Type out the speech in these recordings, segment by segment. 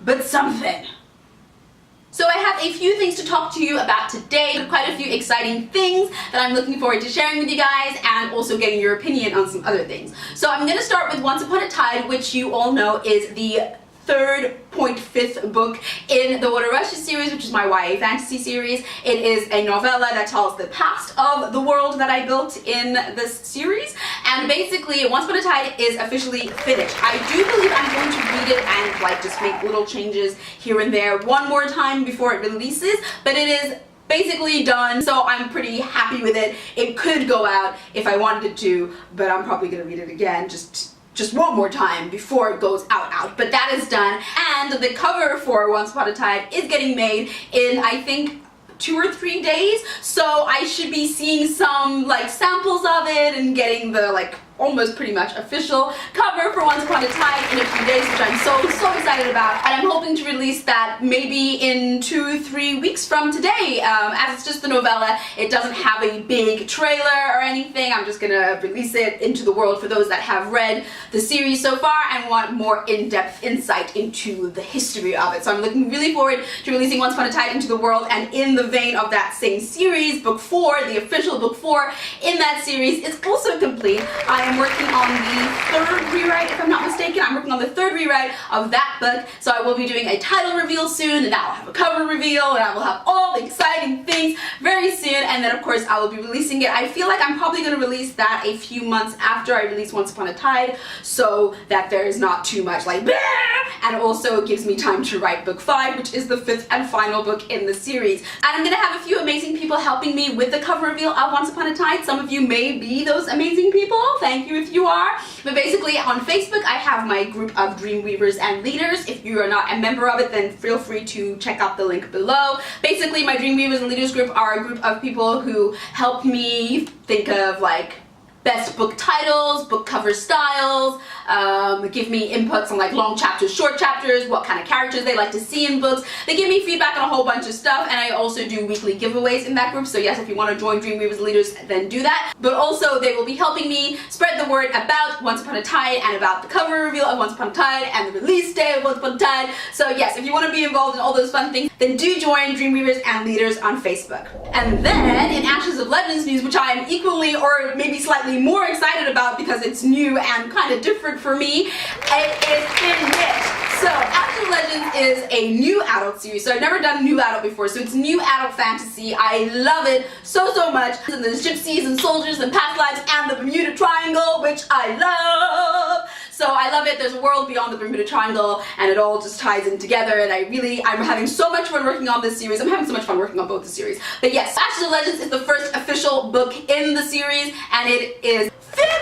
but something. So I have a few things to talk to you about today, quite a few exciting things that I'm looking forward to sharing with you guys, and also getting your opinion on some other things. So I'm going to start with Once Upon a Tide, which you all know is the 3.5th book in the Water Rushes series, which is my YA fantasy series. It is a novella that tells the past of the world that I built in this series, and basically Once Upon a Tide is officially finished. I do believe I'm going to read it and like just make little changes here and there one more time before it releases, but it is basically done, so I'm pretty happy with it. It could go out if I wanted it to, but I'm probably gonna read it again just one more time before it goes out. But that is done, and the cover for Once Upon a Tide is getting made in, I think, 2 or 3 days, so I should be seeing some like samples of it and getting the like almost pretty much official cover for Once Upon a Tide in a few days, which I'm so excited about, and I'm hoping to release that maybe in 2-3 weeks from today. As it's just the novella, it doesn't have a big trailer or anything. I'm just gonna release it into the world for those that have read the series so far and want more in-depth insight into the history of it. So I'm looking really forward to releasing Once Upon a Tide into the world, and in the vein of that same series, book 4, the official book 4 in that series is also complete. I am working on the 3rd rewrite, if I'm not mistaken. I'm working on the 3rd rewrite of that book, so I will be doing a title reveal soon, and I will have a cover reveal, and I will have all the exciting things very soon, and then of course I will be releasing it. I feel like I'm probably going to release that a few months after I release Once Upon a Tide, so that there is not too much like bleh! And also gives me time to write book 5, which is the 5th and final book in the series. And I'm going to have a few amazing people helping me with the cover reveal of Once Upon a Tide. Some of you may be those amazing people. Thank you if you are. But basically on Facebook I have my group of Dreamweavers and Leaders. If you are not a member of it, then feel free to check out the link below. Basically my Dreamweavers and Leaders group are a group of people who help me think of like best book titles, book cover styles, give me inputs on like long chapters, short chapters, what kind of characters they like to see in books. They give me feedback on a whole bunch of stuff, and I also do weekly giveaways in that group, so yes, if you want to join Dreamweavers Leaders, then do that. But also they will be helping me spread the word about Once Upon a Tide and about the cover reveal of Once Upon a Tide and the release day of Once Upon a Tide. So yes, if you want to be involved in all those fun things, then do join Dreamweavers and Leaders on Facebook. And then in Ashes of Legends news, which I am equally or maybe slightly more excited about because it's new and kind of different for me, it is finished. So Ashes of Legends is a new adult series, so I've never done new adult before, so it's new adult fantasy. I love it so much. And there's gypsies and soldiers and past lives and the Bermuda Triangle, which I love. So I love it. There's a world beyond the Bermuda Triangle, and it all just ties in together, and I'm having so much fun working on this series. I'm having so much fun working on both the series. But yes, Ashes of Legends is the first official book in the series, and it is finished!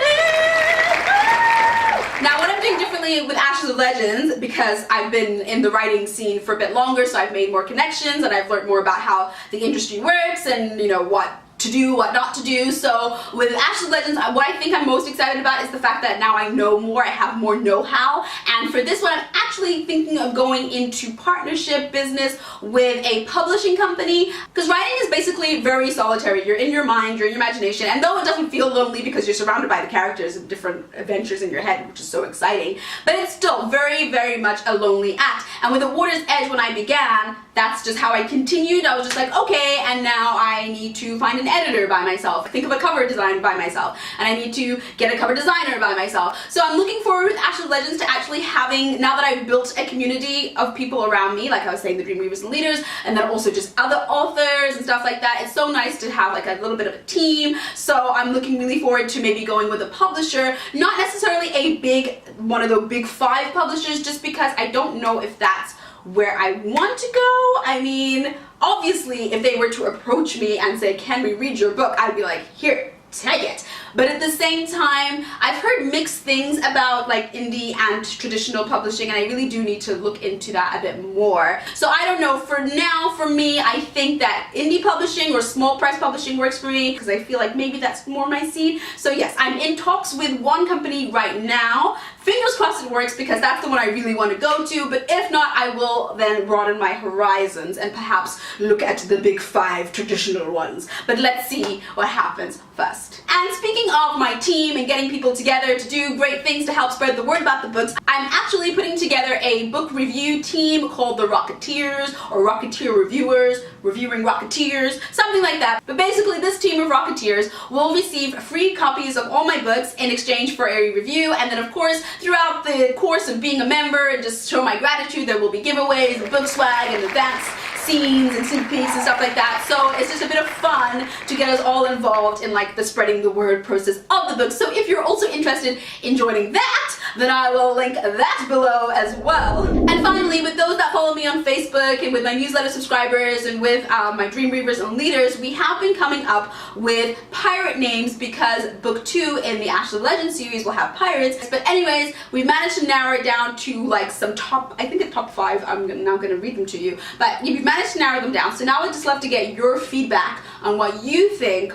Now what I'm doing differently with Ashes of Legends, because I've been in the writing scene for a bit longer, so I've made more connections and I've learned more about how the industry works and, you know, what to do, what not to do. So with Ashes of Legends, what I think I'm most excited about is the fact that now I know more, I have more know-how, and for this one I'm actually thinking of going into partnership business with a publishing company, because writing is basically very solitary. You're in your mind, you're in your imagination, and though it doesn't feel lonely because you're surrounded by the characters and different adventures in your head, which is so exciting, but it's still very much a lonely act. And with The Water's Edge, when I began, that's just how I continued. I was just like, okay, and now I need to find an editor by myself, think of a cover design by myself, and I need to get a cover designer by myself. So I'm looking forward with Ashes of Legends to actually having, now that I've built a community of people around me, like I was saying, the Dreamweavers and Leaders, and then also just other authors and stuff like that. It's so nice to have like a little bit of a team. So I'm looking really forward to maybe going with a publisher, not necessarily one of the big 5 publishers, just because I don't know if that's where I want to go. I mean, obviously if they were to approach me and say, can we read your book, I'd be like, here, take it. But at the same time, I've heard mixed things about like indie and traditional publishing, and I really do need to look into that a bit more. So I don't know, for now, for me, I think that indie publishing or small press publishing works for me, because I feel like maybe that's more my scene. So yes, I'm in talks with one company right now. Fingers crossed it works, because that's the one I really want to go to, but if not, I will then broaden my horizons and perhaps look at the big 5 traditional ones. But let's see what happens. first. And speaking of my team and getting people together to do great things to help spread the word about the books, I'm actually putting together a book review team called the Rocketeers, or Rocketeer Reviewers, reviewing Rocketeers, something like that. But basically this team of Rocketeers will receive free copies of all my books in exchange for a review, and then of course throughout the course of being a member and just show my gratitude, there will be giveaways and book swag and events, scenes and sneak peeks and stuff like that. So it's just a bit of fun to get us all involved in like the spreading the word process of the book. So if you're also interested in joining that, then I will link that below as well. And finally, with those that follow me on Facebook and with my newsletter subscribers and with my Dream Reavers and Leaders, we have been coming up with pirate names because book 2 in the Ash of Legends series will have pirates. But anyways, we managed to narrow it down to like some top, I think it's top 5. I'm now going to read them to you. But we've managed to narrow them down. So now I'd just love to get your feedback on what you think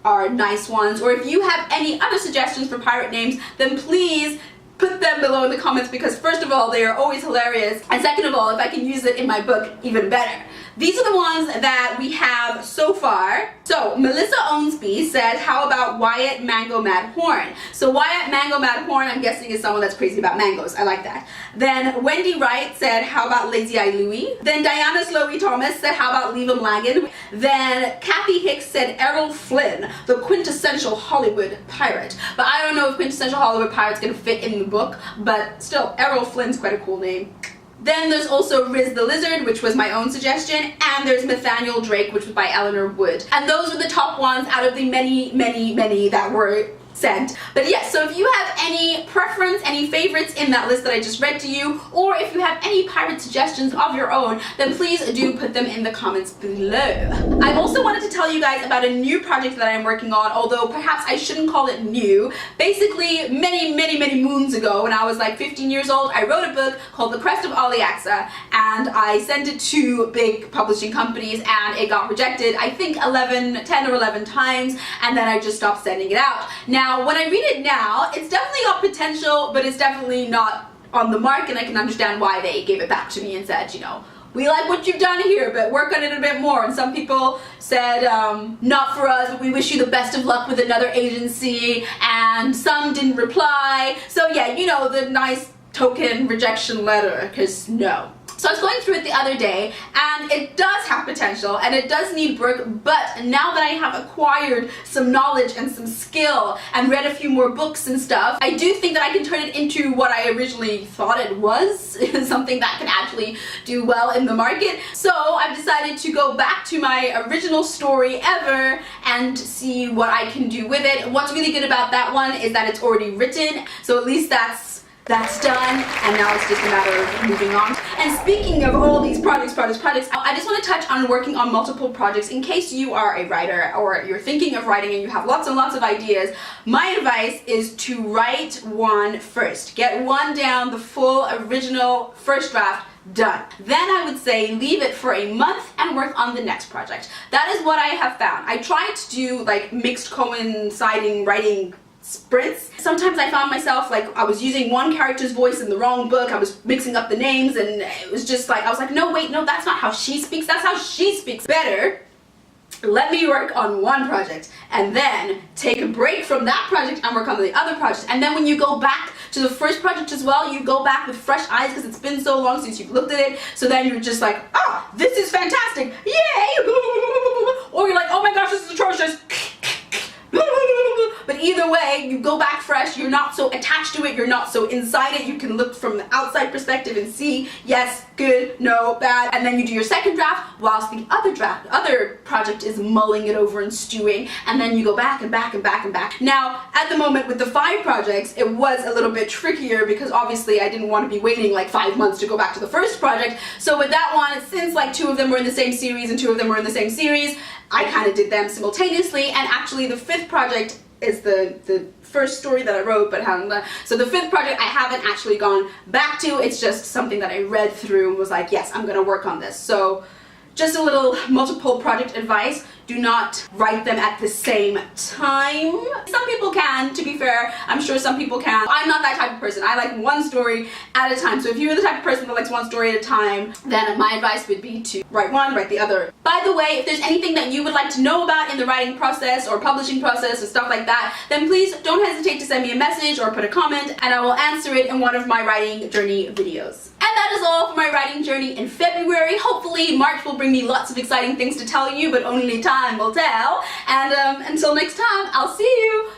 are nice ones, or if you have any other suggestions for pirate names, then please put them below in the comments, because first of all, they are always hilarious, and second of all, if I can use it in my book, even better. These are the ones that we have so far. So Melissa Ownsby said, how about Wyatt Mango Mad Horn? So Wyatt Mango Mad Horn, I'm guessing, is someone that's crazy about mangoes. I like that. Then Wendy Wright said, how about Lazy Eye Louie? Then Diana Slowey Thomas said, how about Leave 'em Laggin'? Then Kathy Hicks said, Errol Flynn, the quintessential Hollywood pirate. But I don't know if quintessential Hollywood pirate's gonna fit in the book, but still, Errol Flynn's quite a cool name. Then there's also Riz the Lizard, which was my own suggestion, and there's Nathaniel Drake, which was by Eleanor Wood. And those were the top ones out of the many, many, many that were sent. But yes, so if you have any preference, any favorites in that list that I just read to you, or if you have any pirate suggestions of your own, then please do put them in the comments below. I also wanted to tell you guys about a new project that I'm working on, although perhaps I shouldn't call it new. Basically, many moons ago, when I was like 15 years old, I wrote a book called The Crest of Aliaxa, and I sent it to big publishing companies, and it got rejected, I think 10 or 11 times, and then I just stopped sending it out. Now, when I read it now, it's definitely got potential, but it's definitely not on the mark, and I can understand why they gave it back to me and said, you know, we like what you've done here, but work on it a bit more. And some people said, not for us, but we wish you the best of luck with another agency, and some didn't reply. So yeah, you know, the nice token rejection letter, because no. So I was going through it the other day, and it does have potential, and it does need work, but now that I have acquired some knowledge and some skill and read a few more books and stuff, I do think that I can turn it into what I originally thought it was, something that can actually do well in the market. So I've decided to go back to my original story ever and see what I can do with it. What's really good about that one is that it's already written, so at least that's done, and now it's just a matter of moving on. And speaking of all these projects, I just want to touch on working on multiple projects. In case you are a writer or you're thinking of writing and you have lots and lots of ideas, my advice is to write one first. Get one down, the full original first draft, done. Then I would say leave it for a month and work on the next project. That is what I have found. I tried to do like mixed coinciding writing sprints. Sometimes I found myself like I was using one character's voice in the wrong book, I was mixing up the names, and it was just like, I was like, no wait, no, that's not how she speaks, that's how she speaks. Better let me work on one project and then take a break from that project and work on the other project. And then when you go back to the first project as well, you go back with fresh eyes because it's been so long since you've looked at it. So then you're just like, ah, this is fantastic, yay! Or you're like, oh my gosh, this is atrocious. But either way, you go back fresh, you're not so attached to it, you're not so inside it, you can look from the outside perspective and see, yes, good, no, bad, and then you do your second draft, whilst the other project is mulling it over and stewing, and then you go back and back and back and back. Now, at the moment with the 5 projects, it was a little bit trickier because obviously I didn't want to be waiting like 5 months to go back to the first project, so with that one, since like 2 of them were in the same series and 2 of them were in the same series, I kind of did them simultaneously, and actually the 5th project is the first story that I wrote, but so the 5th project I haven't actually gone back to. It's just something that I read through and was like, yes, I'm gonna work on this. So just a little multiple project advice. do not write them at the same time. Some people can, to be fair. I'm sure some people can. I'm not that type of person. I like one story at a time. So if you're the type of person that likes one story at a time, then my advice would be to write one, write the other. By the way, if there's anything that you would like to know about in the writing process or publishing process or stuff like that, then please don't hesitate to send me a message or put a comment, and I will answer it in one of my writing journey videos. And that is all for my writing journey in February. Hopefully March will bring me lots of exciting things to tell you, but only time will tell. And until next time, I'll see you